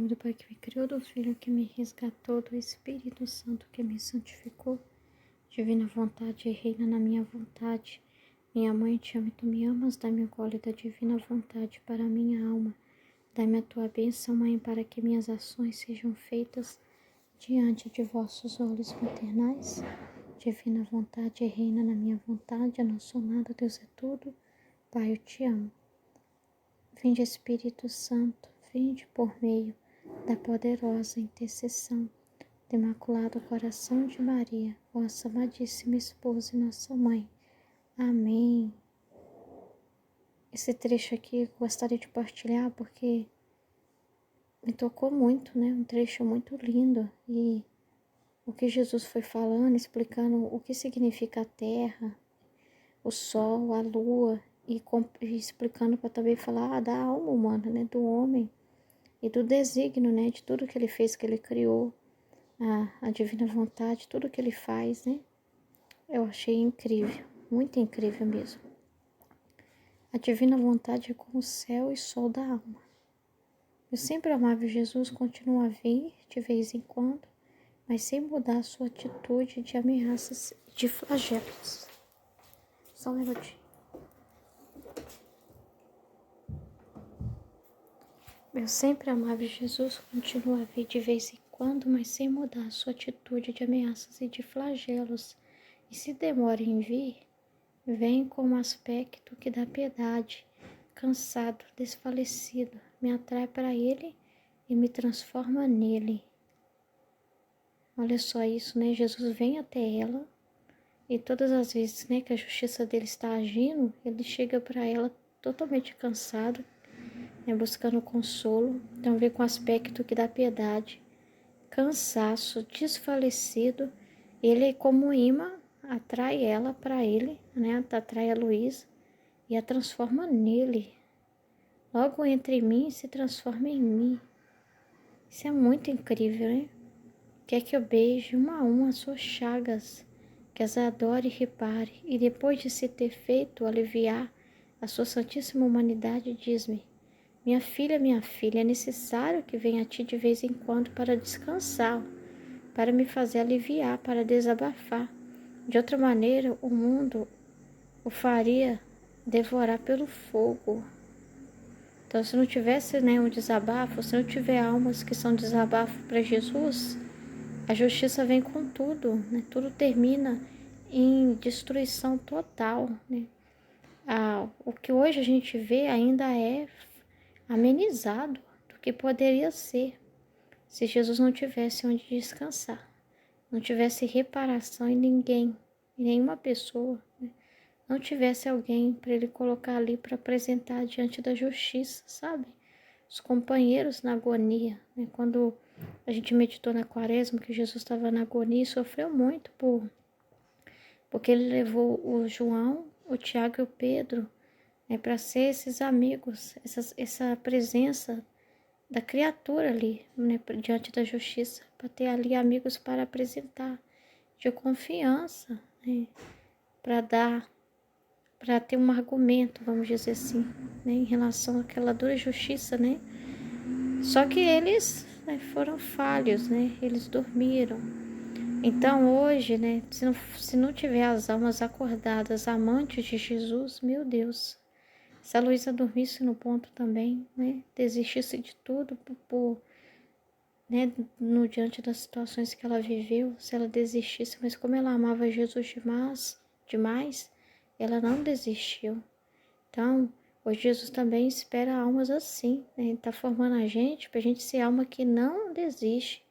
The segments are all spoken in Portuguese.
nome do Pai que me criou, do Filho que me resgatou, do Espírito Santo que me santificou. Divina vontade, reina na minha vontade. Minha mãe, te amo e tu me amas, dá-me o gole da divina vontade para a minha alma. Dá-me a tua bênção, Mãe, para que minhas ações sejam feitas diante de vossos olhos maternais. Divina vontade, reina na minha vontade, eu não sou nada, Deus é tudo. Pai, eu te amo. Vinde, Espírito Santo, vinde por meio da poderosa intercessão do Imaculado Coração de Maria, vossa amadíssima esposa e nossa mãe. Amém. Esse trecho aqui eu gostaria de partilhar porque me tocou muito, né? Um trecho muito lindo. E o que Jesus foi falando, explicando o que significa a terra, o sol, a lua, e explicando para também falar da alma humana, né? Do homem e do desígnio, né? De tudo que ele fez, que ele criou, a divina vontade, tudo que ele faz, né? Eu achei incrível, muito incrível mesmo. A divina vontade é como o céu e sol da alma. Eu sempre amava Jesus, continua a vir de vez em quando, mas sem mudar a sua atitude de ameaças e de flagelos. Só um minutinho. Eu sempre amava Jesus, continua a vir de vez em quando, mas sem mudar a sua atitude de ameaças e de flagelos. E se demora em vir, vem com um aspecto que dá piedade, cansado, desfalecido, me atrai para ele e me transforma nele. Olha só isso, né? Jesus vem até ela e todas as vezes, né, que a justiça dele está agindo, ele chega para ela totalmente cansado, né, buscando consolo. Então vem com aspecto que dá piedade, cansaço, desfalecido. Ele, como imã, atrai ela para ele, né? Atrai a Luísa e a transforma nele. Logo entre mim se transforma em mim. Isso é muito incrível, né? Quer que eu beije uma a uma as suas chagas, que as adore e repare, e depois de se ter feito aliviar a sua santíssima humanidade, diz-me: minha filha, é necessário que venha a ti de vez em quando para descansar, para me fazer aliviar, para desabafar. De outra maneira, o mundo o faria devorar pelo fogo. Então, se não tivesse nenhum desabafo, se não tiver almas que são desabafo para Jesus, a justiça vem com tudo, né? Tudo termina em destruição total, né? O que hoje a gente vê ainda é amenizado do que poderia ser se Jesus não tivesse onde descansar, não tivesse reparação em ninguém, em nenhuma pessoa, né? Não tivesse alguém para ele colocar ali para apresentar diante da justiça, sabe? Os companheiros na agonia, né? Quando a gente meditou na quaresma que Jesus estava na agonia e sofreu muito porque ele levou o João, o Tiago e o Pedro, né, para ser esses amigos, essa presença da criatura ali, né, diante da justiça, para ter ali amigos para apresentar, de confiança, né, para ter um argumento, vamos dizer assim, né, em relação àquela dura justiça, né? Só que eles, né, foram falhos, né? Eles dormiram. Então hoje, né, se não tiver as almas acordadas, amantes de Jesus, meu Deus, se a Luísa dormisse no ponto também, né, desistisse de tudo né, no diante das situações que ela viveu, se ela desistisse, mas como ela amava Jesus demais, ela não desistiu. Então, hoje Jesus também espera almas assim, né? Ele está formando a gente para a gente ser alma que não desiste,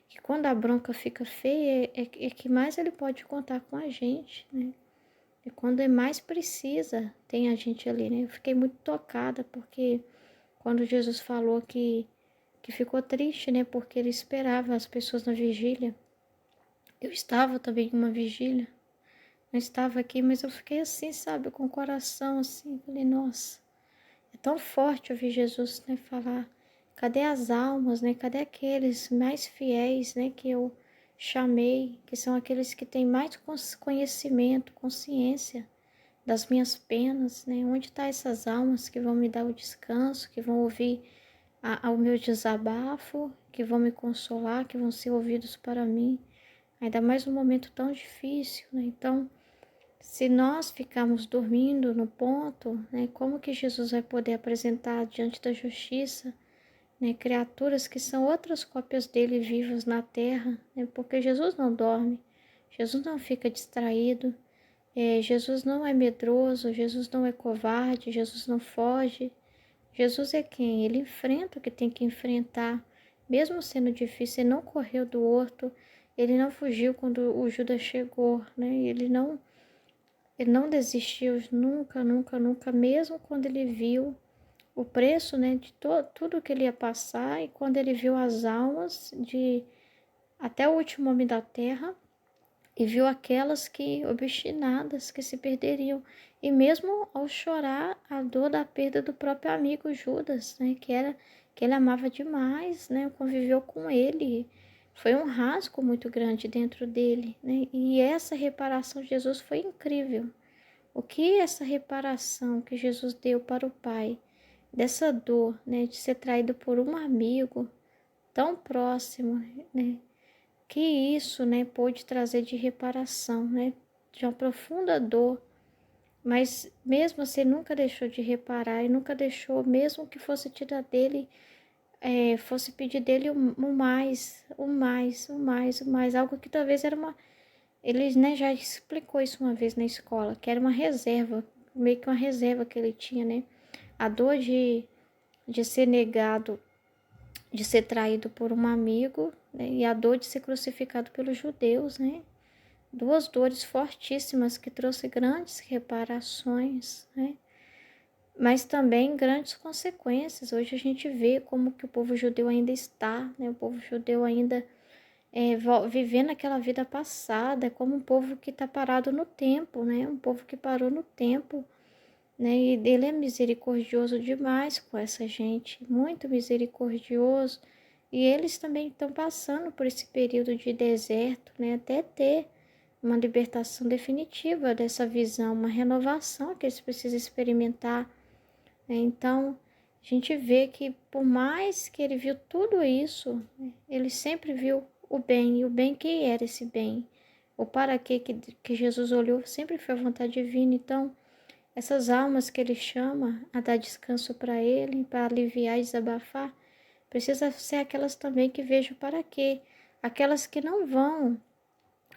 que quando a bronca fica feia, é que mais ele pode contar com a gente, né? E quando é mais precisa, tem a gente ali, né? Eu fiquei muito tocada, porque quando Jesus falou que ficou triste, né? Porque ele esperava as pessoas na vigília. Eu estava também em uma vigília. Não estava aqui, mas eu fiquei assim, sabe? Com o coração assim. Falei, nossa, é tão forte ouvir Jesus, né? Falar, cadê as almas, né? Cadê aqueles mais fiéis, né? Que eu chamei, que são aqueles que têm mais conhecimento, consciência das minhas penas, né? Onde estão essas almas que vão me dar o descanso, que vão ouvir ao meu desabafo, que vão me consolar, que vão ser ouvidos para mim, ainda mais num momento tão difícil, né? Então, se nós ficarmos dormindo no ponto, né, como que Jesus vai poder apresentar diante da justiça, né, criaturas que são outras cópias dele vivas na terra, né? Porque Jesus não dorme, Jesus não fica distraído, Jesus não é medroso, Jesus não é covarde, Jesus não foge. Jesus é quem? Ele enfrenta o que tem que enfrentar, mesmo sendo difícil, ele não correu do horto, ele não fugiu quando o Judas chegou, né? Ele não desistiu nunca, nunca, nunca, mesmo quando ele viu o preço, né, de tudo que ele ia passar e quando ele viu as almas de até o último homem da terra e viu aquelas que obstinadas que se perderiam. E mesmo ao chorar a dor da perda do próprio amigo Judas, né, que ele amava demais, né, conviveu com ele. Foi um rasgo muito grande dentro dele, né? E essa reparação de Jesus foi incrível. O que essa reparação que Jesus deu para o Pai, dessa dor, né, de ser traído por um amigo tão próximo, né, que isso, né, pôde trazer de reparação, né, de uma profunda dor, mas mesmo assim nunca deixou de reparar e nunca deixou, mesmo que fosse tirar dele, fosse pedir dele o mais, o mais, o mais, o mais, algo que talvez era uma, ele, né, já explicou isso uma vez na escola, que era uma reserva, meio que uma reserva que ele tinha, né, a dor de ser negado, de ser traído por um amigo, né, e a dor de ser crucificado pelos judeus, né? Duas dores fortíssimas que trouxe grandes reparações, né? Mas também grandes consequências. Hoje a gente vê como que o povo judeu ainda está, né? O povo judeu ainda vivendo aquela vida passada, como um povo que está parado no tempo, né? Um povo que parou no tempo, né? E ele é misericordioso demais com essa gente, muito misericordioso. E eles também estão passando por esse período de deserto, né? Até ter uma libertação definitiva dessa visão, uma renovação que eles precisam experimentar, né? Então, a gente vê que por mais que ele viu tudo isso, né, ele sempre viu o bem, e o bem que era esse bem, o para que Jesus olhou sempre foi a vontade divina. Então, essas almas que ele chama a dar descanso para ele, para aliviar e desabafar, precisa ser aquelas também que vejam para quê, aquelas que não vão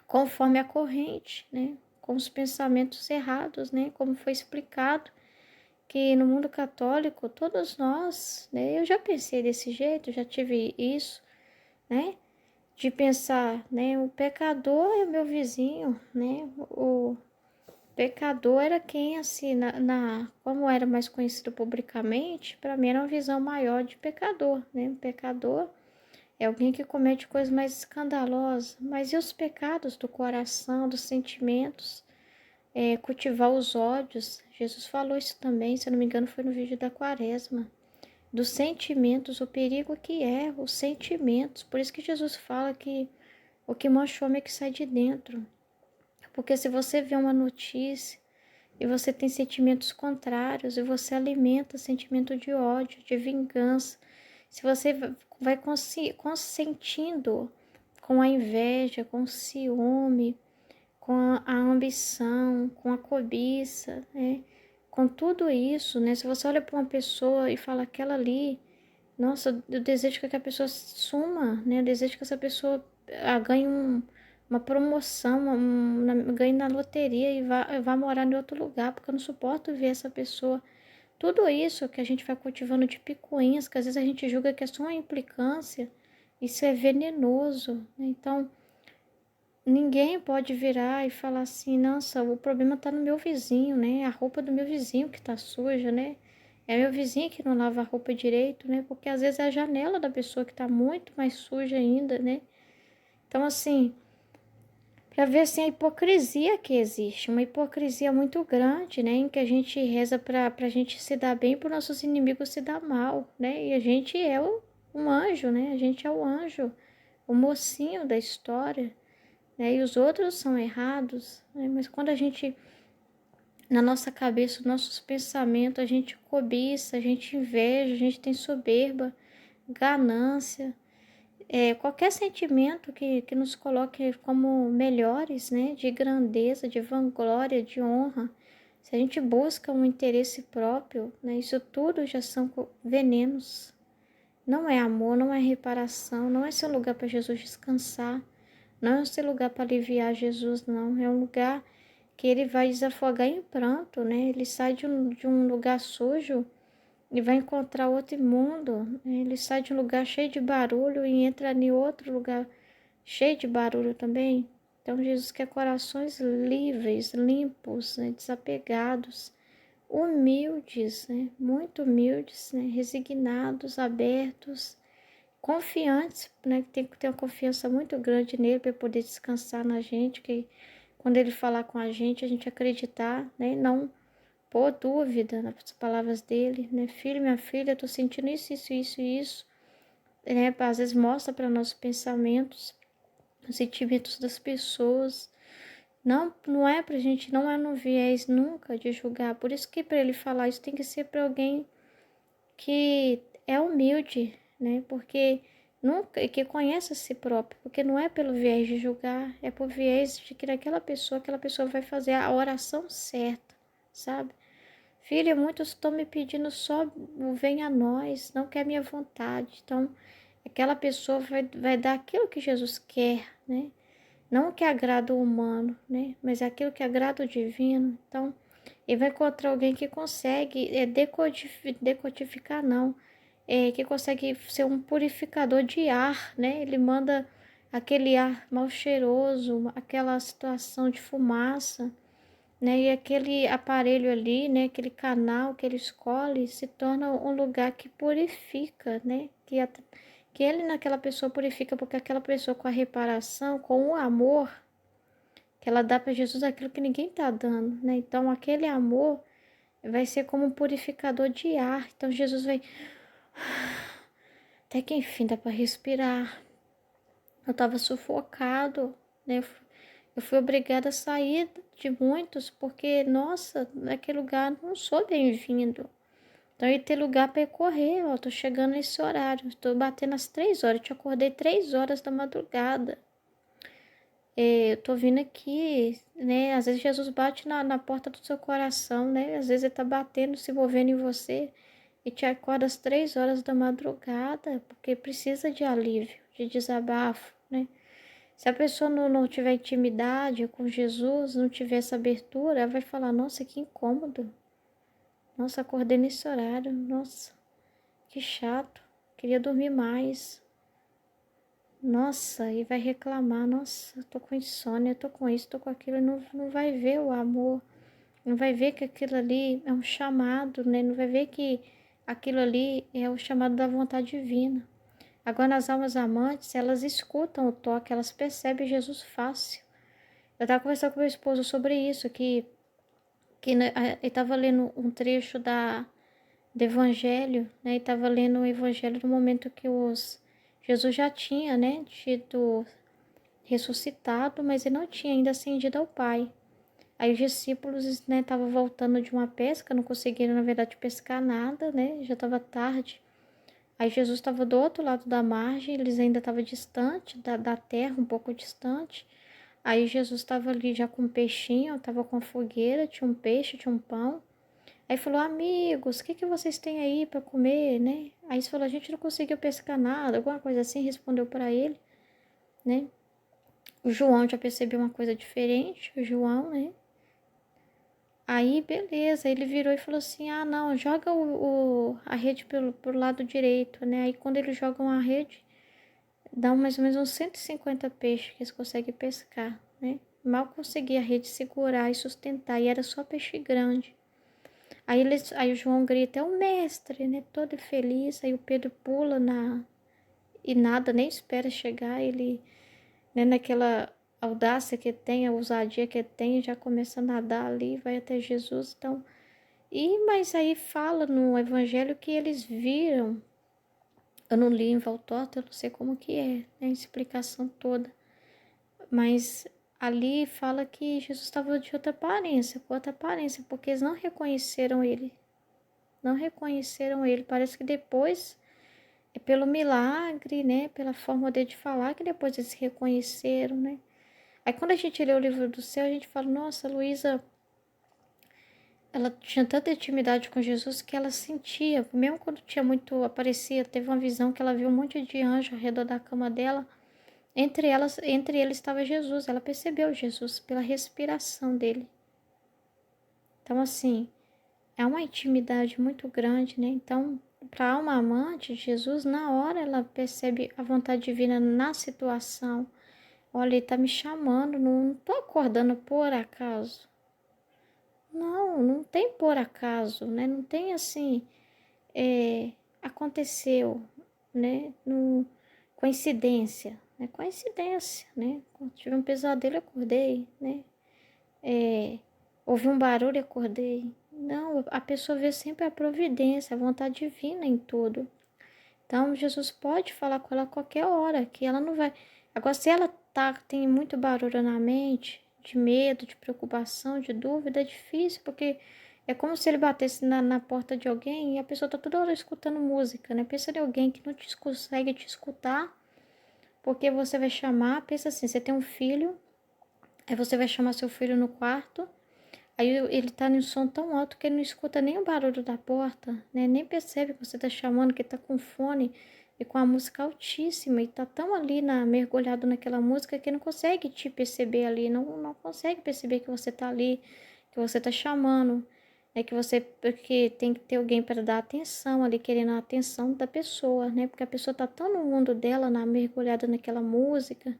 conforme a corrente, né? Com os pensamentos errados, né? Como foi explicado, que no mundo católico, todos nós, né? Eu já pensei desse jeito, já tive isso, né? De pensar, né? O pecador é o meu vizinho, né? O pecador era quem, assim, como era mais conhecido publicamente, para mim era uma visão maior de pecador, né? O pecador é alguém que comete coisas mais escandalosas, mas e os pecados do coração, dos sentimentos? Cultivar os ódios. Jesus falou isso também, se eu não me engano, foi no vídeo da Quaresma. Dos sentimentos, o perigo que é os sentimentos. Por isso que Jesus fala que o que mancha o homem é que sai de dentro. Porque se você vê uma notícia e você tem sentimentos contrários e você alimenta sentimento de ódio, de vingança, se você vai consentindo com a inveja, com o ciúme, com a ambição, com a cobiça, né? Com tudo isso, né? Se você olha para uma pessoa e fala aquela ali, nossa, eu desejo que aquela pessoa suma, né? Eu desejo que essa pessoa ganhe uma promoção, ganhe na loteria e vá morar em outro lugar, porque eu não suporto ver essa pessoa. Tudo isso que a gente vai cultivando de picuinhas, que às vezes a gente julga que é só uma implicância, isso é venenoso, né? Então, ninguém pode virar e falar assim, nossa, o problema está no meu vizinho, né? A roupa do meu vizinho que está suja, né? É meu vizinho que não lava a roupa direito, né? Porque às vezes é a janela da pessoa que está muito mais suja ainda, né? Então, assim, para ver assim a hipocrisia que existe, uma hipocrisia muito grande, né? Em que a gente reza para a gente se dar bem, para os nossos inimigos se dar mal, né? E a gente é um anjo, né? A gente é o anjo, o mocinho da história, né? E os outros são errados, né? Mas quando a gente, na nossa cabeça, nossos pensamentos, a gente cobiça, a gente inveja, a gente tem soberba, ganância, qualquer sentimento que nos coloque como melhores, né? De grandeza, de vanglória, de honra. Se a gente busca um interesse próprio, né? Isso tudo já são venenos. Não é amor, não é reparação, não é seu lugar para Jesus descansar, não é seu lugar para aliviar Jesus, não. É um lugar que ele vai desafogar em pranto, né? Ele sai de um lugar sujo e vai encontrar outro imundo, né? Ele sai de um lugar cheio de barulho e entra em outro lugar cheio de barulho também. Então Jesus quer corações livres, limpos, né? Desapegados, humildes, né? Muito humildes, né? Resignados, abertos, confiantes, né? Tem que ter uma confiança muito grande nele para poder descansar na gente, que quando ele falar com a gente acreditar, né? Não pôr dúvida nas palavras dele, né? Filho, minha filha, eu tô sentindo isso, né? Às vezes mostra para nossos pensamentos, os sentimentos das pessoas. Não é pra gente, não é no viés nunca de julgar. Por isso que para ele falar isso tem que ser para alguém que é humilde, né? Porque nunca, que conhece a si próprio, porque não é pelo viés de julgar, é por viés de que aquela pessoa vai fazer a oração certa, sabe? Filha, muitos estão me pedindo só o venha a nós, não quer minha vontade. Então, aquela pessoa vai dar aquilo que Jesus quer, né? Não o que agrada o humano, né? Mas aquilo que agrada o divino. Então, ele vai encontrar alguém que consegue decodificar, não. Que consegue ser um purificador de ar, né? Ele manda aquele ar mal cheiroso, aquela situação de fumaça, né? E aquele aparelho ali, né? Aquele canal que ele escolhe se torna um lugar que purifica, né? Que ele naquela pessoa purifica, porque aquela pessoa com a reparação, com o amor que ela dá para Jesus, aquilo que ninguém está dando, né? Então aquele amor vai ser como um purificador de ar. Então Jesus vai até que enfim dá para respirar. Eu estava sufocado, né? Eu fui obrigada a sair de muitos, porque, nossa, naquele lugar não sou bem-vindo. Então, eu ia ter lugar para correr, ó, tô chegando nesse horário, estou batendo às 3 horas, eu te acordei 3 horas da madrugada. Eu tô vindo aqui, né, às vezes Jesus bate na porta do seu coração, né, às vezes ele tá batendo, se movendo em você, e te acorda às 3 horas da madrugada, porque precisa de alívio, de desabafo, né. Se a pessoa não tiver intimidade com Jesus, não tiver essa abertura, ela vai falar, nossa, que incômodo. Nossa, acordei nesse horário. Nossa, que chato. Queria dormir mais. Nossa, e vai reclamar. Nossa, eu tô com insônia, eu tô com isso, tô com aquilo. Não vai ver o amor. Não vai ver que aquilo ali é um chamado, né? Não vai ver que aquilo ali é o chamado da vontade divina. Agora, nas almas amantes, elas escutam o toque, elas percebem Jesus fácil. Eu estava conversando com meu esposo sobre isso, que né, ele estava lendo um trecho do Evangelho, né? E estava lendo o Evangelho no momento que Jesus já tinha, né, tido ressuscitado, mas ele não tinha ainda ascendido ao Pai. Aí os discípulos, né, estavam voltando de uma pesca, não conseguiram, na verdade, pescar nada, né? Já estava tarde. Aí Jesus estava do outro lado da margem, eles ainda estavam distante da terra, um pouco distante. Aí Jesus estava ali já com um peixinho, estava com a fogueira, tinha um peixe, tinha um pão. Aí falou, amigos, o que vocês têm aí para comer, né? Aí ele falou, a gente não conseguiu pescar nada, alguma coisa assim, respondeu para ele, né? O João já percebeu uma coisa diferente, o João, né? Aí, beleza, ele virou e falou assim, ah, não, joga a rede pro lado direito, né? Aí quando eles jogam a rede, dá mais ou menos uns 150 peixes que eles conseguem pescar, né? Mal conseguia a rede segurar e sustentar, e era só peixe grande. Aí o João grita, é o mestre, né? Todo feliz. Aí o Pedro pula e nada, nem espera chegar. Ele, né, naquela audácia que tem, a ousadia que tem, já começa a nadar ali, vai até Jesus. Então, mas aí fala no Evangelho que eles viram. Eu não li em volta torta, eu não sei como que é, né, a explicação toda. Mas ali fala que Jesus estava de outra aparência, com outra aparência, porque eles não reconheceram ele. Não reconheceram ele. Parece que depois É pelo milagre, né? Pela forma dele de falar, que depois eles se reconheceram, né? Aí quando a gente lê o livro do céu, a gente fala, nossa, Luísa, ela tinha tanta intimidade com Jesus que ela sentia, mesmo quando tinha muito, aparecia, teve uma visão que ela viu um monte de anjo ao redor da cama dela, entre eles estava Jesus, ela percebeu Jesus pela respiração dele. Então, assim, é uma intimidade muito grande, né? Então, para a alma amante de Jesus, na hora ela percebe a vontade divina na situação. Olha, ele está me chamando, não estou acordando por acaso. Não, não tem por acaso, né? Não tem assim, aconteceu, né? No, coincidência, né? Coincidência, né? Quando tive um pesadelo, eu acordei, né? Ouvi um barulho, eu acordei. Não, a pessoa vê sempre a providência, a vontade divina em tudo. Então, Jesus pode falar com ela a qualquer hora, que ela não vai. Agora, se ela tem muito barulho na mente, de medo, de preocupação, de dúvida, é difícil, porque é como se ele batesse na porta de alguém e a pessoa está toda hora escutando música, né? Pensa em alguém que não consegue te escutar, porque você vai chamar, pensa assim, você tem um filho, aí você vai chamar seu filho no quarto, aí ele tá em um som tão alto que ele não escuta nem o barulho da porta, né? Nem percebe que você tá chamando, que tá com fone e com a música altíssima e tá tão ali mergulhado naquela música que não consegue te perceber ali, não consegue perceber que você tá ali, que você tá chamando, né? Porque tem que ter alguém para dar atenção ali, querendo a atenção da pessoa, né? Porque a pessoa tá tão no mundo dela, mergulhada naquela música,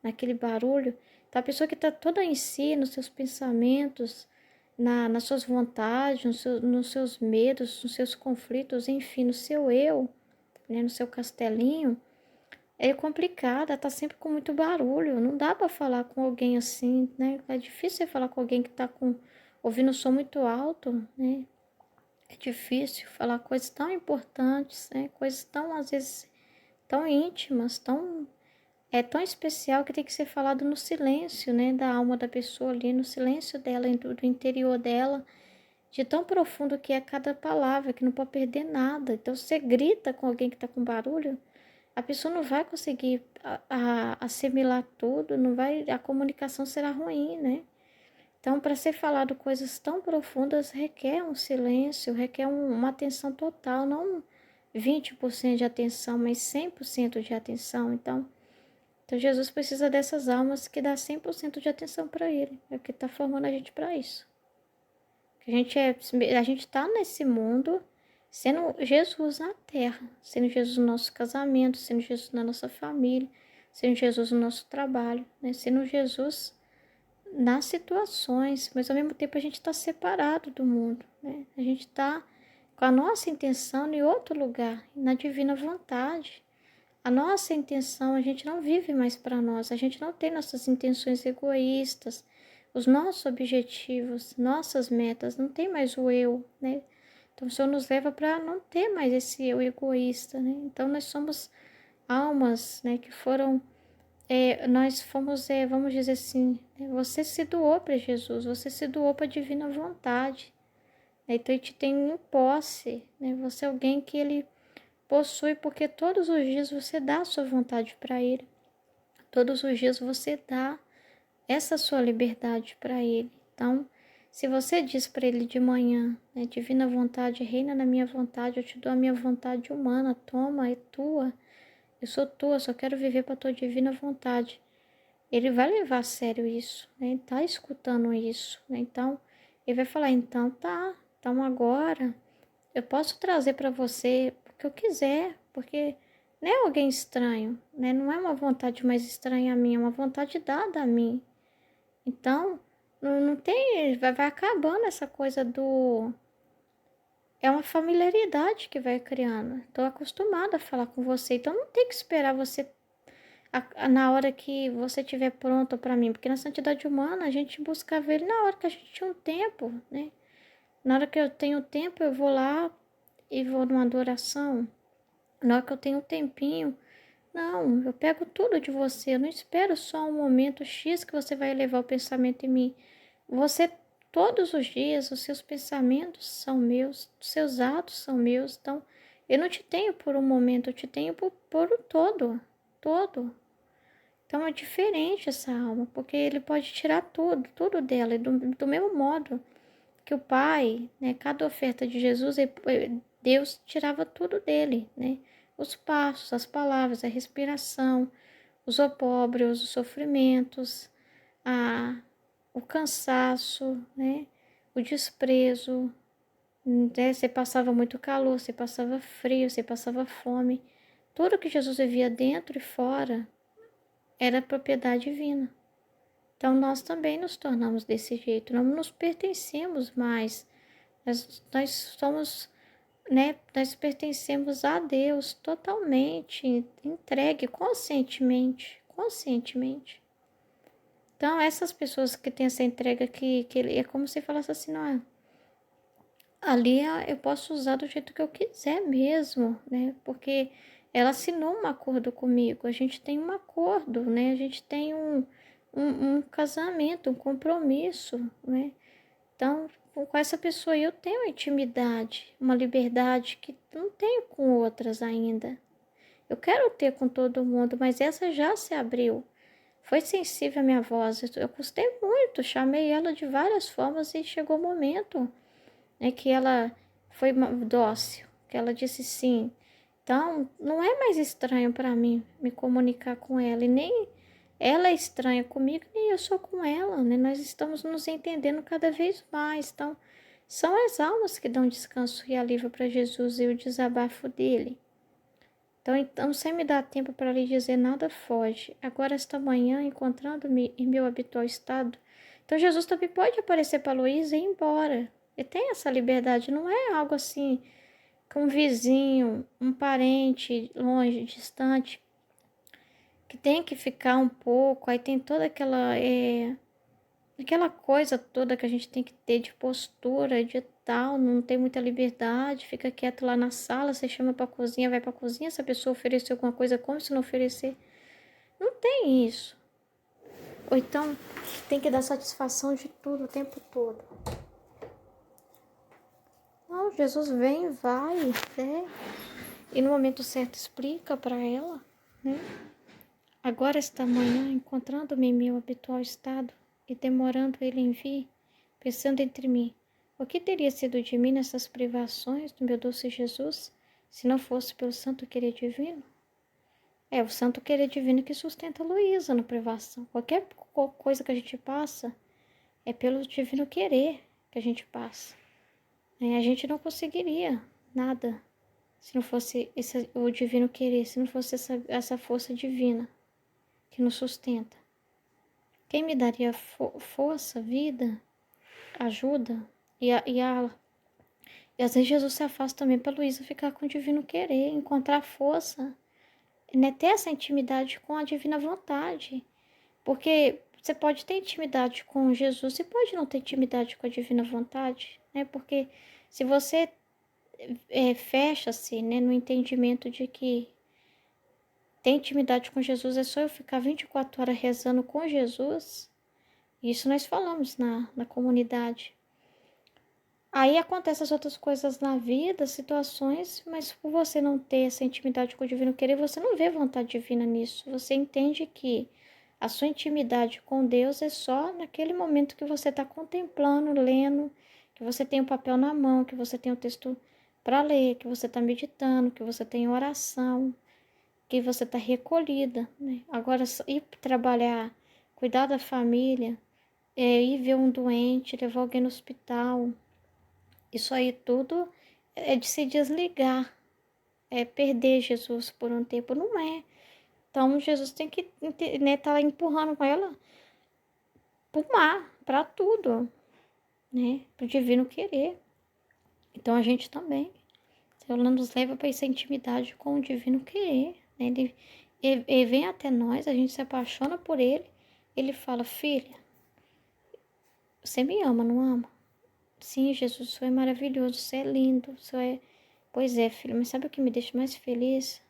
naquele barulho. Então, a pessoa que está toda em si, nos seus pensamentos, nas suas vontades, nos seus medos, nos seus conflitos, enfim, no seu eu, né, no seu castelinho, é complicada, tá sempre com muito barulho. Não dá para falar com alguém assim, né? É difícil você falar com alguém que está ouvindo um som muito alto, né? É difícil falar coisas tão importantes, né? Coisas tão, às vezes, tão íntimas, tão especial que tem que ser falado no silêncio, né, da alma da pessoa ali, no silêncio dela, do interior dela, de tão profundo que é cada palavra, que não pode perder nada. Então, você grita com alguém que está com barulho, a pessoa não vai conseguir assimilar tudo, não vai, a comunicação será ruim, né? Então, para ser falado coisas tão profundas, requer um silêncio, requer uma atenção total, não 20% de atenção, mas 100% de atenção. Então, Jesus precisa dessas almas que dá 100% de atenção para Ele. É o que está formando a gente para isso. A gente está nesse mundo sendo Jesus na terra, sendo Jesus no nosso casamento, sendo Jesus na nossa família, sendo Jesus no nosso trabalho, né? Sendo Jesus nas situações, mas ao mesmo tempo a gente está separado do mundo, né? A gente está com a nossa intenção em outro lugar, na divina vontade. A nossa intenção, a gente não vive mais para nós, a gente não tem nossas intenções egoístas, os nossos objetivos, nossas metas, não tem mais o eu, né? Então o Senhor nos leva para não ter mais esse eu egoísta, né? Então nós somos almas, né, que foram, nós fomos, vamos dizer assim, você se doou para Jesus, você se doou para a divina vontade, né? Então ele te tem em posse, né? Você é alguém que ele possui, porque todos os dias você dá a sua vontade para Ele. Todos os dias você dá essa sua liberdade para Ele. Então, se você diz para Ele de manhã, né, divina vontade, reina na minha vontade, eu te dou a minha vontade humana, toma, é tua, eu sou tua, só quero viver para a tua divina vontade. Ele vai levar a sério isso, né? Ele tá escutando isso, né? Então, ele vai falar, então tá, então agora eu posso trazer para você o que eu quiser, porque não é alguém estranho, né? Não é uma vontade mais estranha a mim, é uma vontade dada a mim. Então, não tem, vai acabando essa coisa do... É uma familiaridade que vai criando. Estou acostumada a falar com você, então não tem que esperar você na hora que você estiver pronto para mim, porque na santidade humana a gente buscava ele na hora que a gente tinha um tempo, né? Na hora que eu tenho tempo, eu vou lá e vou numa adoração. Na hora que eu tenho um tempinho, não, eu pego tudo de você. Eu não espero só um momento X que você vai elevar o pensamento em mim. Você, todos os dias, os seus pensamentos são meus, os seus atos são meus. Então, Eu não te tenho por um momento, eu te tenho por um todo, todo. Então é diferente essa alma, porque ele pode tirar tudo dela, e do mesmo modo que o Pai, né, cada oferta de Jesus, Deus tirava tudo dele, né? Os passos, as palavras, a respiração, os opróbrios, os sofrimentos, o cansaço, né? O desprezo, né? Você passava muito calor, você passava frio, você passava fome. Tudo que Jesus vivia dentro e fora era propriedade divina. Então nós também nos tornamos desse jeito, não nos pertencemos mais. Nós somos, né? Nós pertencemos a Deus totalmente, entregue, conscientemente, conscientemente. Então, essas pessoas que têm essa entrega que é como se falasse assim, não, ali eu posso usar do jeito que eu quiser mesmo, né? Porque ela assinou um acordo comigo, a gente tem um acordo, né? A gente tem um casamento, um compromisso, né? Então, com essa pessoa eu tenho uma intimidade, uma liberdade que não tenho com outras ainda. Eu quero ter com todo mundo, mas essa já se abriu. Foi sensível a minha voz, eu custei muito, chamei ela de várias formas e chegou o momento, né, que ela foi dócil, que ela disse sim. Então, não é mais estranho para mim me comunicar com ela, e nem ela é estranha comigo, nem eu sou com ela, né? Nós estamos nos entendendo cada vez mais. Então, são as almas que dão descanso e alívio para Jesus e o desabafo dele. Então, sem me dar tempo para lhe dizer nada, foge. Agora, esta manhã, encontrando-me em meu habitual estado, então Jesus também pode aparecer para Luísa e ir embora. Ele tem essa liberdade, não é algo assim com um vizinho, um parente longe, distante, que tem que ficar um pouco, aí tem toda aquela coisa toda que a gente tem que ter de postura, de tal, não tem muita liberdade, fica quieto lá na sala, você chama pra cozinha, vai pra cozinha, se a pessoa oferecer alguma coisa, como se não oferecer. Não tem isso. Ou então tem que dar satisfação de tudo o tempo todo. Não, Jesus vem, vai, né? E no momento certo explica para ela, né? Agora esta manhã, encontrando-me em meu habitual estado e demorando ele em vir, pensando entre mim, o que teria sido de mim nessas privações do meu doce Jesus, se não fosse pelo santo querer divino? É o santo querer divino que sustenta a Luísa na privação. Qualquer coisa que a gente passa é pelo divino querer que a gente passa. A gente não conseguiria nada se não fosse o divino querer, se não fosse essa força divina que nos sustenta. Quem me daria força, vida, ajuda? E às vezes Jesus se afasta também para Luísa ficar com o divino querer, encontrar força, né? Ter essa intimidade com a divina vontade. Porque você pode ter intimidade com Jesus e pode não ter intimidade com a divina vontade, né? Porque se você fecha-se, né, no entendimento de que ter intimidade com Jesus é só eu ficar 24 horas rezando com Jesus, isso nós falamos na comunidade. Aí acontecem as outras coisas na vida, situações, mas por você não ter essa intimidade com o divino querer, você não vê vontade divina nisso. Você entende que a sua intimidade com Deus é só naquele momento que você está contemplando, lendo, que você tem o papel na mão, que você tem o texto para ler, que você está meditando, que você tem oração, que você está recolhida, né? Agora, ir trabalhar, cuidar da família, ir ver um doente, levar alguém no hospital, isso aí tudo é de se desligar, é perder Jesus por um tempo, não é. Então, Jesus tem que, né, tá empurrando ela pro mar, para tudo, né, pro divino querer. Então, a gente também, o Senhor nos leva para essa intimidade com o divino querer, né? Ele vem até nós, a gente se apaixona por ele, ele fala, filha, você me ama, não ama? Sim, Jesus, o Senhor é maravilhoso, o Senhor é lindo, o Senhor é... Pois é, filho, mas sabe o que me deixa mais feliz?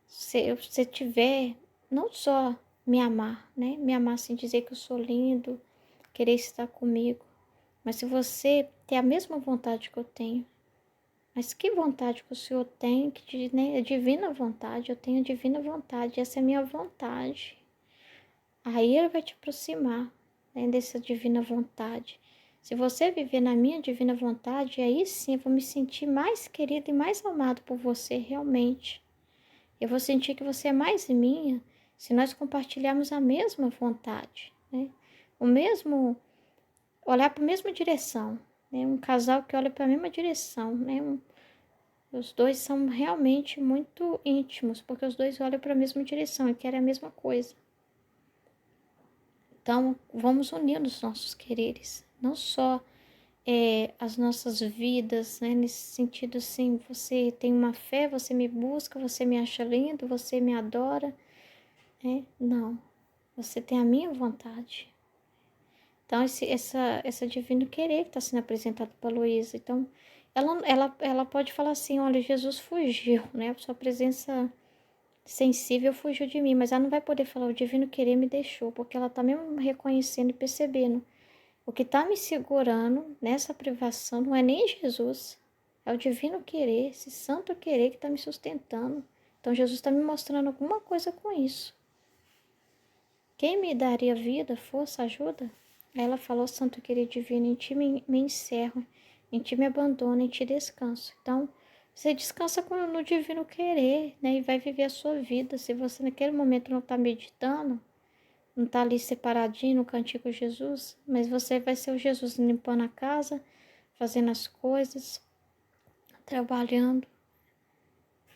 Se você tiver, não só me amar, né? Me amar sem dizer que eu sou lindo, querer estar comigo, mas se você ter a mesma vontade que eu tenho, Mas que vontade que o Senhor tem, né, é divina vontade, eu tenho divina vontade, essa é a minha vontade. Aí Ele vai te aproximar, né, dessa divina vontade. Se você viver na minha divina vontade, aí sim eu vou me sentir mais querido e mais amado por você realmente. Eu vou sentir que você é mais minha se nós compartilharmos a mesma vontade, né? O mesmo, olhar para a mesma direção, né? Um casal que olha para a mesma direção, né? Os dois são realmente muito íntimos, porque os dois olham para a mesma direção e querem a mesma coisa. Então, vamos unir os nossos quereres, não só as nossas vidas, né? Nesse sentido, assim, você tem uma fé, você me busca, você me acha lindo, você me adora, né? Não, você tem a minha vontade. Então, essa divino querer que está sendo apresentado para a Luísa. Então, ela pode falar assim, olha, Jesus fugiu, né? A sua presença sensível fugiu de mim, mas ela não vai poder falar, o divino querer me deixou, porque ela está mesmo reconhecendo e percebendo. O que está me segurando nessa privação não é nem Jesus, é o divino querer, esse santo querer que está me sustentando. Então, Jesus está me mostrando alguma coisa com isso. Quem me daria vida, força, ajuda? Aí ela falou, santo querer divino, em ti me encerro, em ti me abandono, em ti descanso. Então, você descansa no divino querer, né? E vai viver a sua vida. Se você naquele momento não está meditando, não está ali separadinho no cantigo Jesus, mas você vai ser o Jesus limpando a casa, fazendo as coisas, trabalhando,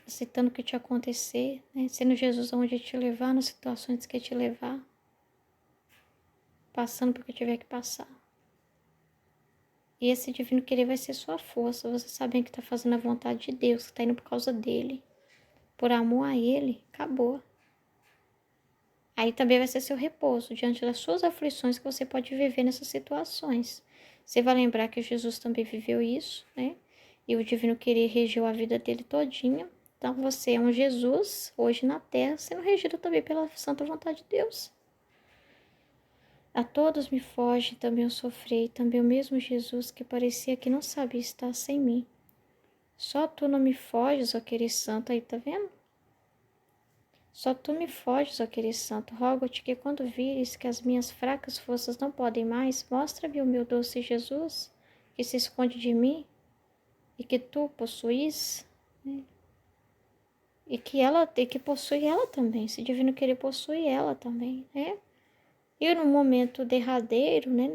aceitando o que te acontecer, né? Sendo Jesus onde te levar, nas situações que te levar, passando por que tiver que passar. E esse divino querer vai ser sua força, você sabendo que está fazendo a vontade de Deus, que está indo por causa dele, por amor a ele, acabou. Aí também vai ser seu repouso diante das suas aflições que você pode viver nessas situações. Você vai lembrar que Jesus também viveu isso, né? E o divino querer regeu a vida dele todinha. Então você é um Jesus hoje na terra, sendo regido também pela santa vontade de Deus. A todos me foge, também eu sofri, também o mesmo Jesus que parecia que não sabia estar sem mim. Só tu não me foges, ó querido santo, aí tá vendo? Só tu me foges, ó querido santo, rogo-te que quando vires que as minhas fracas forças não podem mais, mostra-me o meu doce Jesus, que se esconde de mim, e que tu possuís, né? E que possui ela também, esse divino querer possui ela também, né? E no momento derradeiro, né,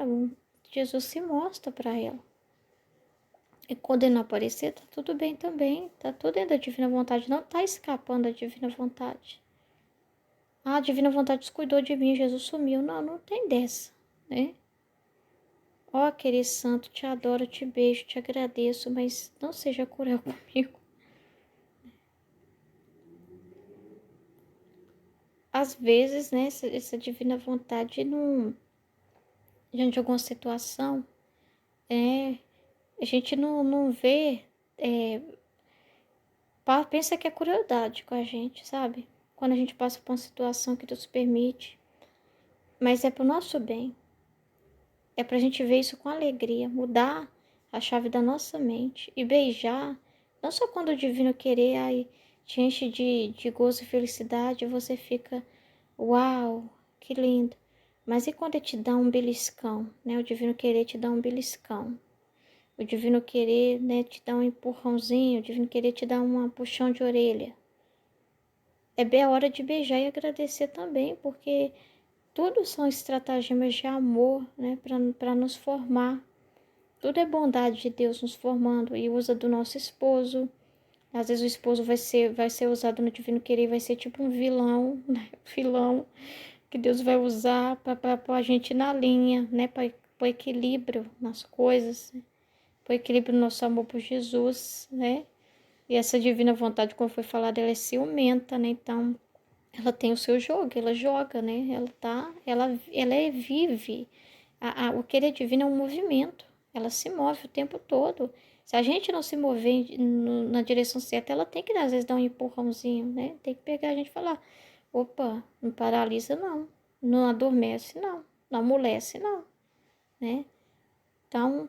Jesus se mostra para ela. E quando ele não aparecer, tá tudo bem também, tá tudo dentro da divina vontade, não tá escapando da divina vontade. Ah, a divina vontade descuidou de mim, Jesus sumiu. Não, não tem dessa, né? Ó, querido santo, te adoro, te beijo, te agradeço, mas não seja cruel comigo. Às vezes, né, essa divina vontade não, diante de alguma situação, a gente não vê, pensa que é crueldade com a gente, sabe? Quando a gente passa por uma situação que Deus permite, mas é pro nosso bem. É pra gente ver isso com alegria, mudar a chave da nossa mente e beijar, não só quando o divino querer aí te enche de gozo e felicidade, você fica, uau, que lindo. Mas e quando ele te dá um beliscão, né? O divino querer te dá um beliscão. O divino querer, né, te dá um empurrãozinho, o divino querer te dá um puxão de orelha. É bem a hora de beijar e agradecer também, porque tudo são estratagemas de amor, né, para nos formar. Tudo é bondade de Deus nos formando e usa do nosso esposo. Às vezes o esposo vai ser usado no divino querer, vai ser tipo um vilão, né? Vilão que Deus vai usar para pôr a gente na linha, né? Para pôr equilíbrio nas coisas, né? Pôr equilíbrio no nosso amor por Jesus, né? E essa divina vontade, como foi falado, ela é ciumenta, né? Então, ela tem o seu jogo, ela joga, né? Vive. O querer divino é um movimento, ela se move o tempo todo. Se a gente não se mover na direção certa, ela tem que, às vezes, dar um empurrãozinho, né? Tem que pegar a gente e falar, opa, não paralisa não, não adormece não, não amolece não, né? Então,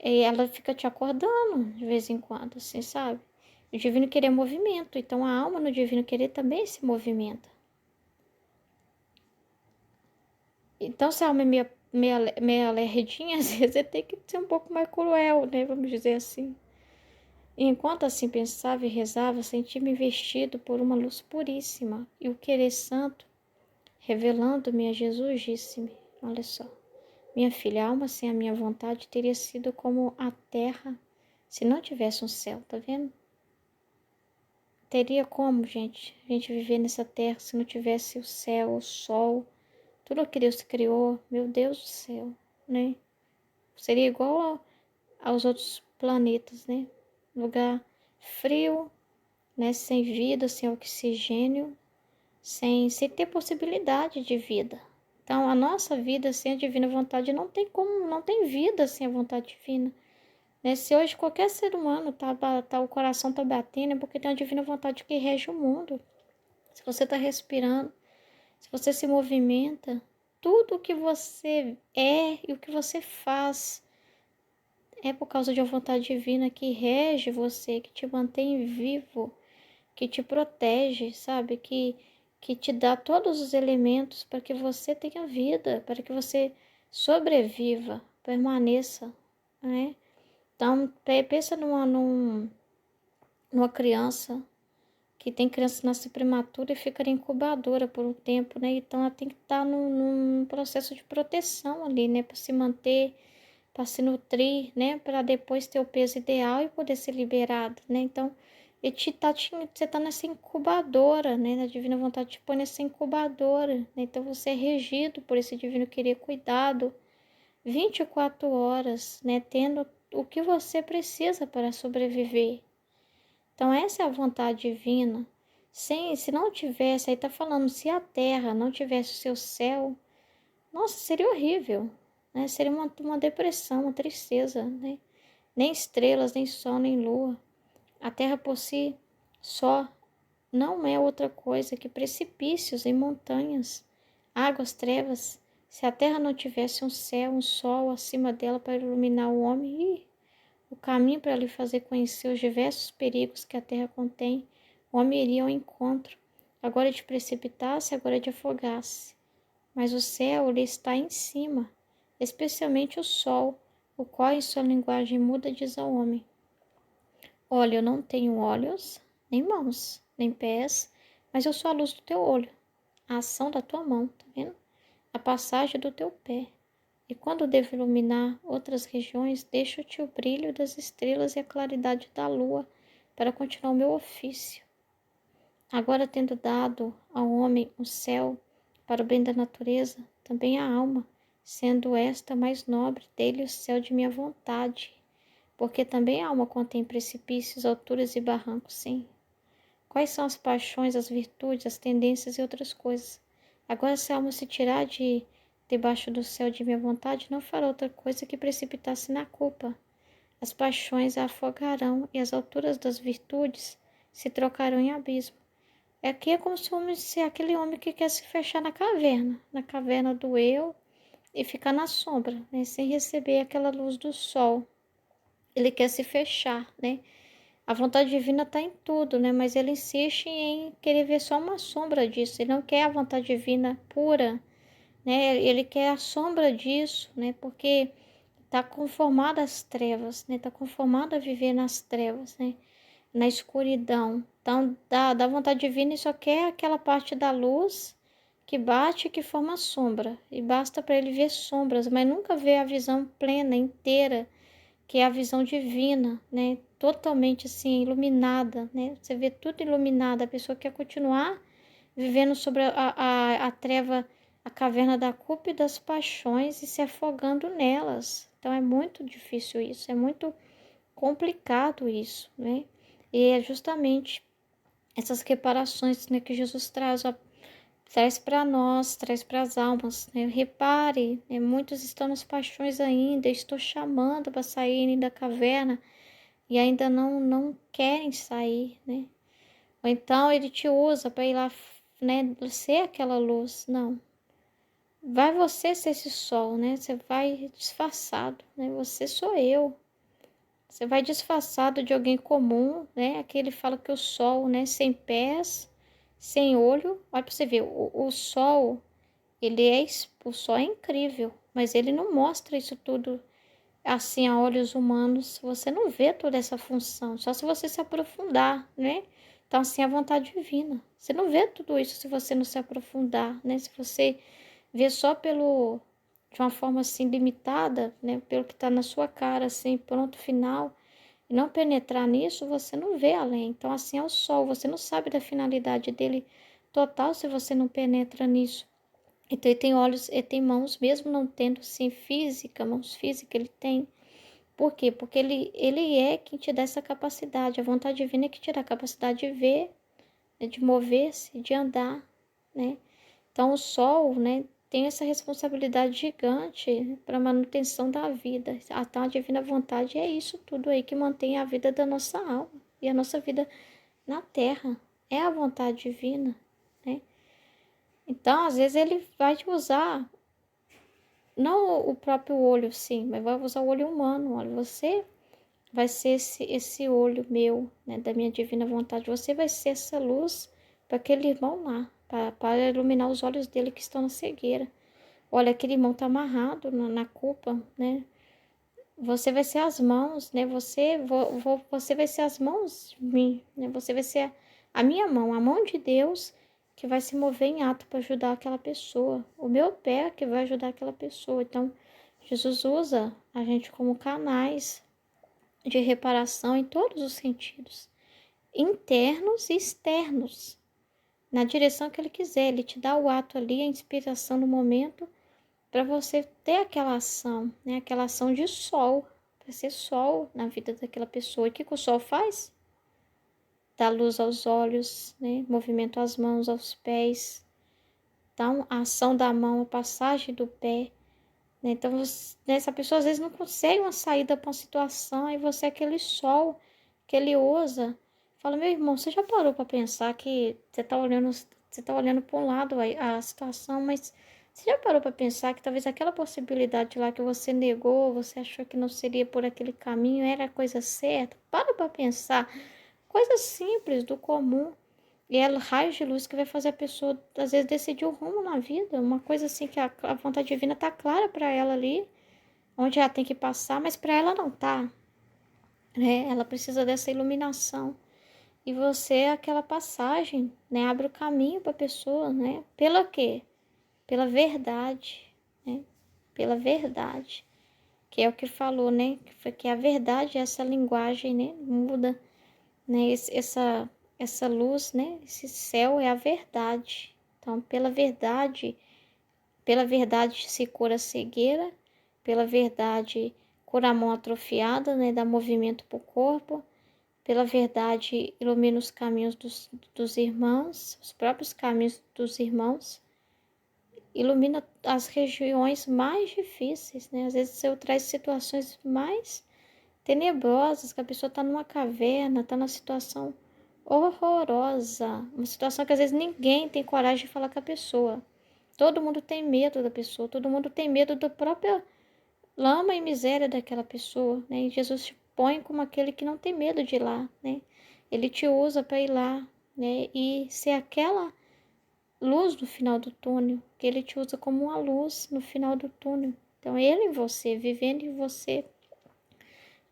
E ela fica te acordando de vez em quando, assim, sabe? O divino querer é movimento, então a alma no divino querer também se movimenta. Então, se a alma é meia lerdinha, às vezes tem que ser um pouco mais cruel, né? Vamos dizer assim. E enquanto assim pensava e rezava, senti-me investido por uma luz puríssima, e o querer santo, revelando-me a Jesus, disse-me: olha só, minha filha, a alma sem a minha vontade teria sido como a terra se não tivesse um céu, tá vendo? Teria como, gente, a gente viver nessa terra se não tivesse o céu, o sol, tudo que Deus criou, meu Deus do céu, né? Seria igual aos outros planetas, né? Lugar frio, né? Sem vida, sem oxigênio, sem ter possibilidade de vida. Então, a nossa vida sem a divina vontade não tem como, não tem vida sem a vontade divina. Né? Se hoje qualquer ser humano o coração tá batendo, é porque tem uma divina vontade que rege o mundo. Se você está respirando, se você se movimenta, tudo o que você é e o que você faz é por causa de uma vontade divina que rege você, que te mantém vivo, que te protege, sabe? Que te dá todos os elementos para que você tenha vida, para que você sobreviva, permaneça, né? Então, pensa numa criança que tem criança que nasce prematura e fica em incubadora por um tempo, né? Então, ela tem que estar num processo de proteção ali, né? Para se manter, para se nutrir, né? Para depois ter o peso ideal e poder ser liberado, né? Então, você tá nessa incubadora, né? A divina vontade te põe nessa incubadora, né? Então, você é regido por esse divino querer cuidado 24 horas, né? Tendo o que você precisa para sobreviver. Então, essa é a vontade divina. Se não tivesse, aí tá falando, se a terra não tivesse o seu céu, nossa, seria horrível, né? Seria uma depressão, uma tristeza, né? Nem estrelas, nem sol, nem lua. A terra por si só não é outra coisa que precipícios e montanhas, águas, trevas. Se a terra não tivesse um céu, um sol acima dela para iluminar o homem, o caminho para lhe fazer conhecer os diversos perigos que a terra contém, o homem iria ao encontro, agora de precipitar-se, agora de afogar-se. Mas o céu lhe está em cima, especialmente o sol, o qual em sua linguagem muda diz ao homem: olha, eu não tenho olhos, nem mãos, nem pés, mas eu sou a luz do teu olho, a ação da tua mão, tá vendo? A passagem do teu pé. E quando devo iluminar outras regiões, deixo-te o brilho das estrelas e a claridade da lua para continuar o meu ofício. Agora, tendo dado ao homem o céu para o bem da natureza, também a alma, sendo esta mais nobre, dele o céu de minha vontade, porque também a alma contém precipícios, alturas e barrancos, sim. Quais são as paixões, as virtudes, as tendências e outras coisas? Agora, se a alma se tirar debaixo do céu de minha vontade, não fará outra coisa que precipitar-se na culpa. As paixões a afogarão e as alturas das virtudes se trocarão em abismo. Aqui é como se o homem ser aquele homem que quer se fechar na caverna do eu, e ficar na sombra, né, sem receber aquela luz do sol. Ele quer se fechar, né? A vontade divina está em tudo, né? Mas ele insiste em querer ver só uma sombra disso. Ele não quer a vontade divina pura, né? Ele quer a sombra disso, né? Porque está conformado às trevas, né? Está conformado a viver nas trevas, né? Na escuridão. Então, da vontade divina, ele só quer aquela parte da luz que bate e que forma sombra. E basta para ele ver sombras, mas nunca vê a visão plena, inteira, que é a visão divina, né? Totalmente assim, iluminada, né? Você vê tudo iluminado, a pessoa quer continuar vivendo sobre a treva, a caverna da culpa e das paixões e se afogando nelas. Então é muito difícil isso, é muito complicado isso, né? E é justamente essas reparações, né, que Jesus traz, ó, traz para nós, traz para as almas, né? Repare, né? Muitos estão nas paixões ainda, estou chamando para saírem da caverna e ainda não querem sair, né? Ou então ele te usa para ir lá, né, ser aquela luz. Não. Vai você ser esse sol, né? Você vai disfarçado, né? Você sou eu, Você vai disfarçado de alguém comum, né? Aqui ele fala que o sol, né? Sem pés, sem olho. Olha para você ver, o sol, o sol é incrível, mas ele não mostra isso tudo assim a olhos humanos. Você não vê toda essa função, só se você se aprofundar, né? Então, assim, a vontade divina. Você não vê tudo isso se você não se aprofundar, né? Se você vê só de uma forma assim limitada, né? Pelo que está na sua cara, assim, pronto, final, e não penetrar nisso, você não vê além. Então, assim é o sol, você não sabe da finalidade dele total se você não penetra nisso. Então, ele tem olhos, ele tem mãos, mesmo não tendo assim física, mãos físicas, ele tem. Por quê? Porque ele é quem te dá essa capacidade. A vontade divina é que te dá a capacidade de ver, né, de mover-se, de andar, né? Então, o sol, né, tem essa responsabilidade gigante para a manutenção da vida. Então, a divina vontade é isso tudo aí que mantém a vida da nossa alma e a nossa vida na terra. É a vontade divina, né? Então, às vezes, ele vai te usar, não o próprio olho, sim, mas vai usar o olho humano. Olha, você vai ser esse olho meu, né, da minha divina vontade. Você vai ser essa luz para aquele irmão lá, para iluminar os olhos dele que estão na cegueira. Olha, aquele irmão está amarrado na culpa, né? Você vai ser as mãos, né? Você vai ser as mãos de mim, né? Você vai ser a minha mão, a mão de Deus que vai se mover em ato para ajudar aquela pessoa. O meu pé que vai ajudar aquela pessoa. Então, Jesus usa a gente como canais de reparação em todos os sentidos, internos e externos, na direção que ele quiser. Ele te dá o ato ali, a inspiração no momento, para você ter aquela ação, né? Aquela ação de sol, para ser sol na vida daquela pessoa. E o que o sol faz? Dá luz aos olhos, né? Movimento às mãos, aos pés. Então, a ação da mão, a passagem do pé, né? Então, essa pessoa às vezes não consegue uma saída para uma situação, e você é aquele sol que ele usa. Fala, meu irmão, você já parou para pensar que você tá olhando para um lado a situação, mas você já parou para pensar que talvez aquela possibilidade lá que você negou, você achou que não seria por aquele caminho, era a coisa certa? Para pensar. Coisa simples, do comum. E é raio de luz que vai fazer a pessoa, às vezes, decidir o rumo na vida. Uma coisa assim que a vontade divina tá clara para ela ali, onde ela tem que passar, mas para ela não tá, né? Ela precisa dessa iluminação. E você é aquela passagem, né? Abre o caminho para a pessoa, né? Pela quê? Pela verdade, né? Pela verdade. Que é o que falou, né? Que a verdade é essa linguagem, né? Muda, né? Essa luz, né? Esse céu é a verdade. Então, pela verdade se cura a cegueira, pela verdade cura a mão atrofiada, né? Dá movimento para o corpo, pela verdade ilumina os caminhos dos irmãos, os próprios caminhos dos irmãos, ilumina as regiões mais difíceis, né? Às vezes o Senhor traz situações mais tenebrosas, que a pessoa está numa caverna, está numa situação horrorosa, uma situação que às vezes ninguém tem coragem de falar com a pessoa. Todo mundo tem medo da pessoa, todo mundo tem medo da própria lama e miséria daquela pessoa, né? E Jesus te põe como aquele que não tem medo de ir lá, né? Ele te usa para ir lá, né? E ser aquela luz no final do túnel, que ele te usa como uma luz no final do túnel. Então, ele em você, vivendo em você,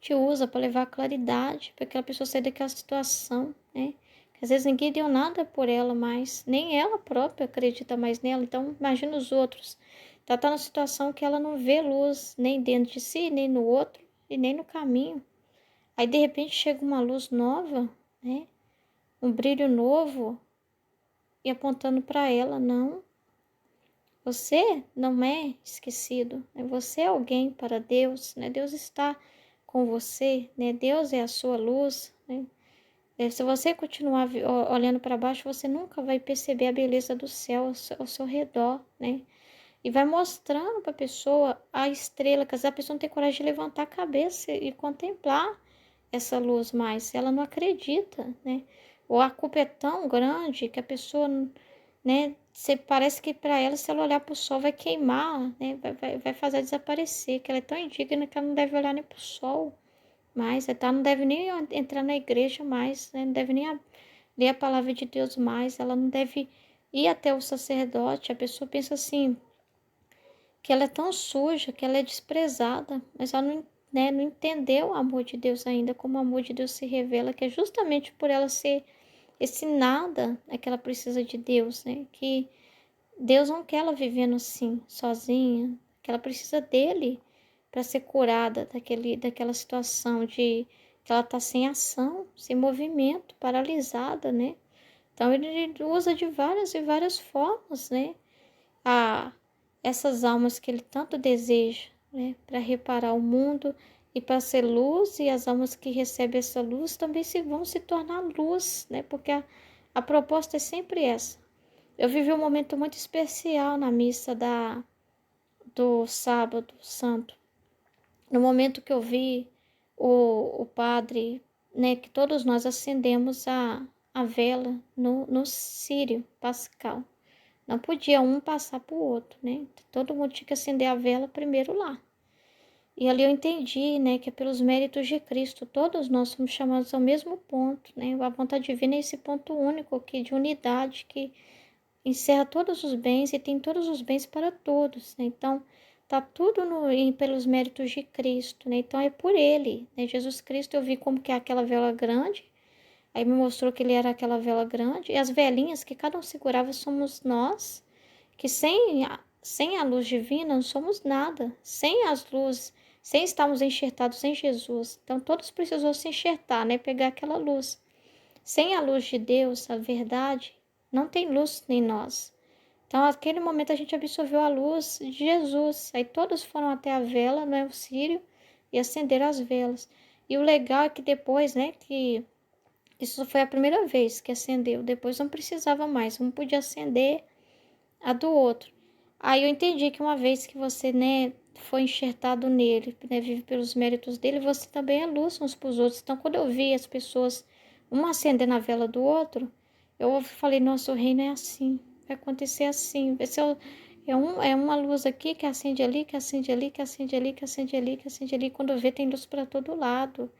te usa para levar claridade para aquela pessoa sair daquela situação, né? Que às vezes ninguém deu nada por ela mais, nem ela própria acredita mais nela. Então, imagina os outros. Ela está numa situação que ela não vê luz nem dentro de si, nem no outro e nem no caminho. Aí, de repente, chega uma luz nova, né? Um brilho novo e apontando para ela, não. Você não é esquecido, né? Você é alguém para Deus, né? Deus está com você, né? Deus é a sua luz, né? Se você continuar olhando para baixo, você nunca vai perceber a beleza do céu ao seu redor, né? E vai mostrando para a pessoa a estrela, que às vezes a pessoa não tem coragem de levantar a cabeça e contemplar essa luz mais. Ela não acredita, né? Ou a culpa é tão grande que a pessoa, né? Parece que para ela, se ela olhar para o sol, vai queimar, né? Vai fazer desaparecer, que ela é tão indigna que ela não deve olhar nem para o sol, mais, tá? Não deve nem entrar na igreja mais, né? Não deve nem ler a palavra de Deus mais, ela não deve ir até o sacerdote. A pessoa pensa assim, que ela é tão suja, que ela é desprezada, mas ela não, né, não entendeu o amor de Deus ainda, como o amor de Deus se revela, que é justamente por ela ser ensinada que ela precisa de Deus, né? Que Deus não quer ela vivendo assim, sozinha, que ela precisa dele para ser curada daquela situação de que ela está sem ação, sem movimento, paralisada, né? Então ele usa de várias e várias formas, né? A essas almas que ele tanto deseja, né? Para reparar o mundo e para ser luz, e as almas que recebem essa luz também vão se tornar luz, né? Porque a proposta é sempre essa. Eu vivi um momento muito especial na missa do sábado santo. No momento que eu vi o padre, né, que todos nós acendemos a vela no círio pascal. Não podia um passar para o outro, né? Todo mundo tinha que acender a vela primeiro lá. E ali eu entendi, né, que é pelos méritos de Cristo, todos nós somos chamados ao mesmo ponto, né? A vontade divina é esse ponto único aqui de unidade que encerra todos os bens e tem todos os bens para todos, né? Então, tá tudo pelos méritos de Cristo, né? Então, é por Ele, né? Jesus Cristo, eu vi como que é aquela vela grande, aí me mostrou que Ele era aquela vela grande, e as velinhas que cada um segurava somos nós, que sem a luz divina não somos nada, sem as luzes, sem estarmos enxertados em Jesus. Então, todos precisam se enxertar, né? Pegar aquela luz. Sem a luz de Deus, a verdade, não tem luz em nós. Então, naquele momento, a gente absorveu a luz de Jesus. Aí todos foram até a vela, no Círio, e acenderam as velas. E o legal é que depois, né, que isso foi a primeira vez que acendeu. Depois não precisava mais, um podia acender a do outro. Aí eu entendi que uma vez que você, né, foi enxertado nele, né, vive pelos méritos dele, você também é luz uns para os outros. Então, quando eu vi as pessoas, uma acendendo a vela do outro, eu falei, nosso reino é assim, vai acontecer assim. Vai ser, é uma luz aqui que acende ali, que acende ali, que acende ali, que acende ali, que acende ali. Quando vê, tem luz para todo lado.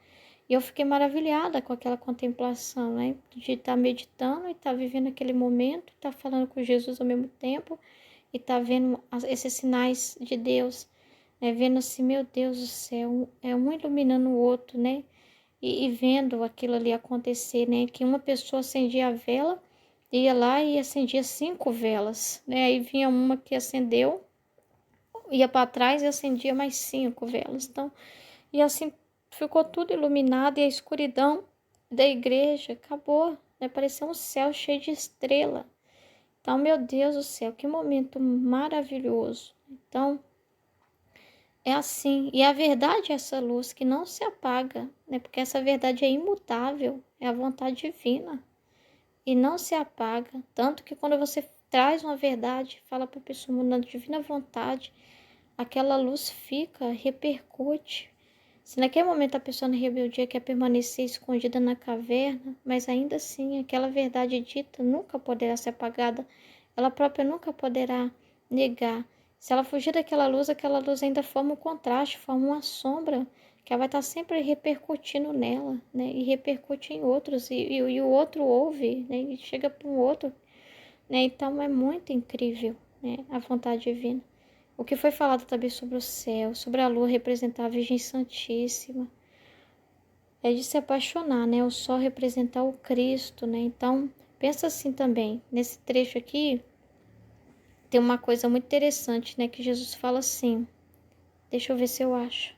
E eu fiquei maravilhada com aquela contemplação, né? De estar meditando e estar vivendo aquele momento, estar falando com Jesus ao mesmo tempo e estar vendo esses sinais de Deus, né? Vendo assim, meu Deus do céu, é um iluminando o outro, né? E vendo aquilo ali acontecer, né? Que uma pessoa acendia a vela, ia lá e acendia 5 velas, né? Aí vinha uma que acendeu, ia para trás e acendia mais 5 velas. Então, e assim ficou tudo iluminado e a escuridão da igreja acabou, né? Parecia um céu cheio de estrela. Então, meu Deus do céu, que momento maravilhoso. Então, é assim. E a verdade é essa luz que não se apaga, né? Porque essa verdade é imutável, é a vontade divina e não se apaga. Tanto que quando você traz uma verdade, fala para a pessoa na divina vontade, aquela luz fica, repercute. Se naquele momento a pessoa na rebeldia quer permanecer escondida na caverna, mas ainda assim aquela verdade dita nunca poderá ser apagada, ela própria nunca poderá negar. Se ela fugir daquela luz, aquela luz ainda forma um contraste, forma uma sombra, que ela vai estar sempre repercutindo nela, né? E repercute em outros, e o outro ouve, né? E chega para um outro, né? Então é muito incrível, né? A vontade divina. O que foi falado também sobre o céu, sobre a lua representar a Virgem Santíssima, é de se apaixonar, né? O sol representar o Cristo, né? Então, pensa assim também. Nesse trecho aqui, tem uma coisa muito interessante, né? Que Jesus fala assim. Deixa eu ver se eu acho.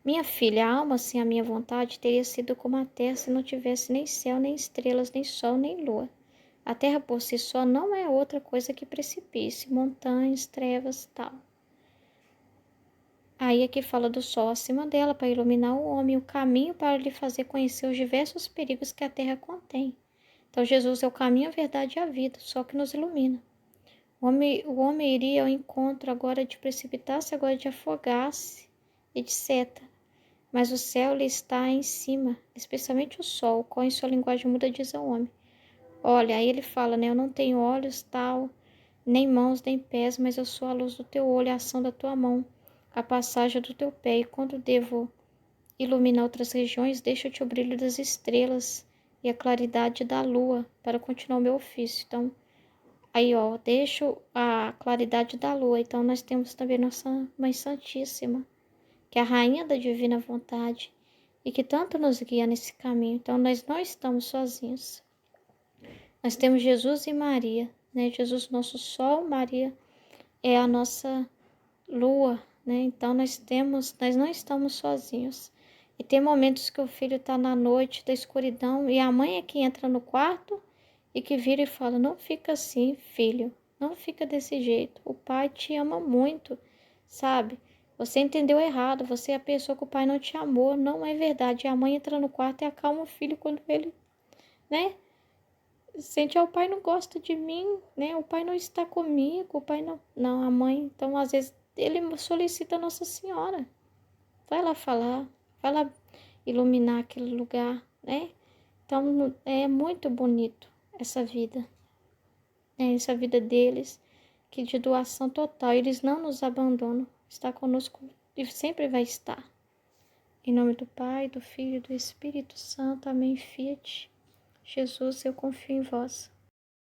Minha filha, a alma sem a minha vontade teria sido como a terra se não tivesse nem céu, nem estrelas, nem sol, nem lua. A terra por si só não é outra coisa que precipício, montanhas, trevas, tal. Aí aqui fala do sol acima dela para iluminar o homem, o caminho para lhe fazer conhecer os diversos perigos que a terra contém. Então Jesus é o caminho, a verdade e a vida, só que nos ilumina. O homem iria ao encontro agora de precipitar-se, agora de afogar-se, etc. Mas o céu lhe está em cima, especialmente o sol, qual em sua linguagem muda diz ao homem. Olha, aí ele fala, né? Eu não tenho olhos, tal, nem mãos, nem pés, mas eu sou a luz do teu olho, a ação da tua mão. a passagem do teu pé, e quando devo iluminar outras regiões, deixa-te o brilho das estrelas e a claridade da lua para continuar o meu ofício. Então, aí, ó, deixo a claridade da lua. Então, nós temos também nossa Mãe Santíssima, que é a rainha da divina vontade e que tanto nos guia nesse caminho. Então, nós não estamos sozinhos. Nós temos Jesus e Maria, né? Jesus, nosso sol, Maria é a nossa lua, né? Então, nós não estamos sozinhos. E tem momentos que o filho está na noite da escuridão e a mãe é que entra no quarto e que vira e fala: não fica assim, filho, não fica desse jeito. O pai te ama muito, sabe? Você entendeu errado, você é a pessoa que o pai não te amou, não é verdade. E a mãe entra no quarto e acalma o filho quando ele, né? Sente, o pai não gosta de mim, né? O pai não está comigo, o pai não. Não, a mãe, então às vezes ele solicita a Nossa Senhora. Vai lá falar, vai lá iluminar aquele lugar, né? Então é muito bonito essa vida, né? Essa vida deles, que de doação total, eles não nos abandonam, está conosco e sempre vai estar. Em nome do Pai, do Filho e do Espírito Santo, amém. Fiat. Jesus, eu confio em vós.